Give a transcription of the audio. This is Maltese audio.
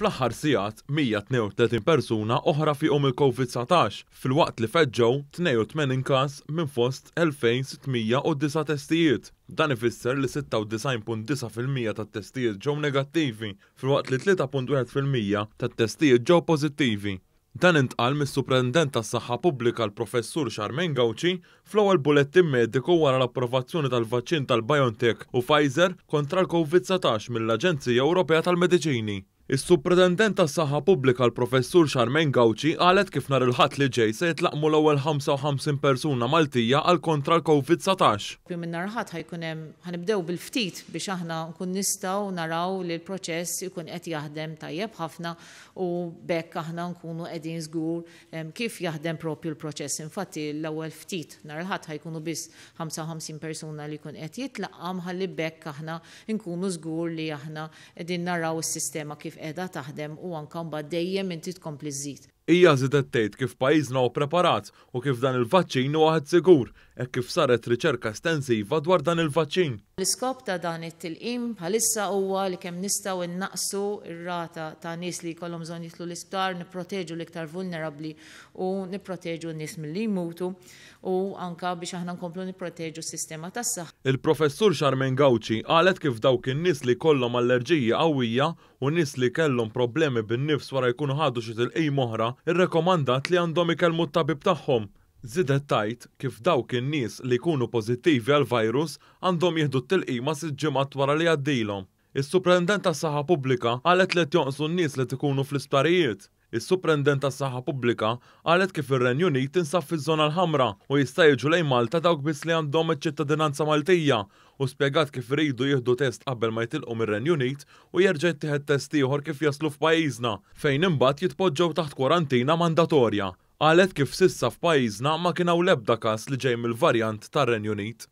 Fl-aħħar sigħat 132 persuna oħra fihom il-COVID-19 filwaqt li feġġew 82 każ minn fost 2609 testijiet. Dan ifisser li 96.9% tat-testijiet ġew negattivi filwaqt li 3.1% tat-testijiet ġew pożittivi. Dan intqal mis-Superintendent tas-Saħħa Pubblika l-Professur Charmaine Gauci fl-ewwel bulettin mediku wara l-approvazzjoni tal-vaċċin tal-BioNTech u Pfizer kontra l-COVID-19 mill-Aġenzija Ewropea tal-Mediċini. Is-Superintendent tas-Saħħa Pubblika l-Professur Charmaine Gauci qalet kif nhar il-Ħadd li ġej se jitlaqmu l-ewwel 55 persuna Maltija għal kontra l-COVID-19. Minn nhar Ħadd ħajkun hemm ħanibdew bil-ftit biex aħna nkun nistgħu naraw li l-proċess ikun qed jaħdem tajjeb ħafna u bekk aħna nkunu qegħdin żgur kif jaħdem propju l-proċess. Infatti l-ewwel ftit nhar il-Ħadd ħajkunu biss 55 persuna li jkun qed jitlaqam ħalli bekk aħna nkunu żgur li aħna qegħdin naraw is-sistema kif qiegħda taħdem u anke mbagħad dejjem inti tkompli żżid. Hija żiedet tgħid kif pajjiżna hu preparat u kif dan il-vaċċin huwa waħed sigur, hekk kif saret riċerka estensiva dwar dan il-vaċċin. L-iskop ta' dan it-tilqim bħalissa huwa li kemm nistgħu innaqsu r-rata ta' nies li jkollhom bżonn jidħlu l-isptar, nipproteġu l-iktar vulnerabbli u nipproteġu n-nies milli jmutu u anke biex aħna nkomplu nipproteġu s-sistema tas-saħħa. Il-Professur Charmaine Gauci qalet kif dawk in-nies li jkollhom allerġija qawwija u nies li kellhom problemi bin-nifs wara jkunu ħadu xi tilqim oħra irrekomandat li għandhom ikellmu t-tabib tagħhom. Żiedet tgħid kif dawk in-nies li jkunu pożittivi għall-virus għandhom jieħdu t-tilqima 6 ġimgħat wara li għaddilhom. Is-Superintendent tas-Saħħa Pubblika qalet li qed jonqsu n-nies li tkunu fl-isptarijiet. Is-Superintendent tas-Saħħa Pubblika qalet kif ir-Renju Unit tinsab fiż-żona l-ħamra u jista' jiġu lejn Malta dawk biss li għandhom iċ-ċittadinanza Maltija u spjegat kif iridu jieħdu test qabel ma jitilqu mir-Renju Unit u jerġa' jittieħed test ieħor kif jaslu f'pajjiżna fejn imbagħad jitpoġġew taħt kwarantina mandatorja. Qalet kif s'issa f'pajjiżna ma kien hawn l-ebda każ li ġej mill-varjant tar-Renju Unit.